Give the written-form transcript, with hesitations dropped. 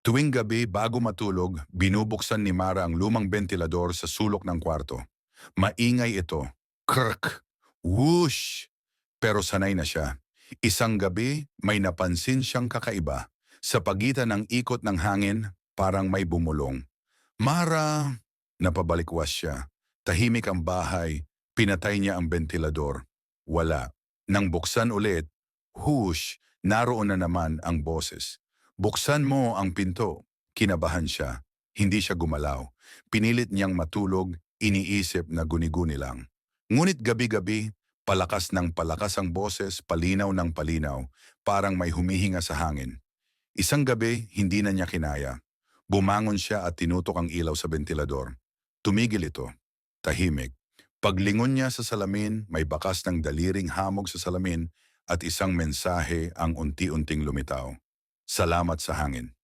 Tuwing gabi bago matulog, binubuksan ni Mara ang lumang bentilador sa sulok ng kwarto. Maingay ito. Krk! Whoosh! Pero sanay na siya. Isang gabi, may napansin siyang kakaiba. Sa pagitan ng ikot ng hangin, parang may bumulong. Mara! Napabalikwas siya. Tahimik ang bahay. Pinatay niya ang bentilador. Wala. Nang buksan ulit, whoosh! Naroon na naman ang boses. Buksan mo ang pinto. Kinabahan siya. Hindi siya gumalaw. Pinilit niyang matulog, iniisip na guni-guni lang. Ngunit gabi-gabi, palakas ng palakas ang boses, palinaw ng palinaw, parang may humihinga sa hangin. Isang gabi, hindi na niya kinaya. Bumangon siya at tinutok ang ilaw sa bentilador. Tumigil ito. Tahimik. Paglingon niya sa salamin, may bakas ng daliring hamog sa salamin at isang mensahe ang unti-unting lumitaw. Salamat sa hangin.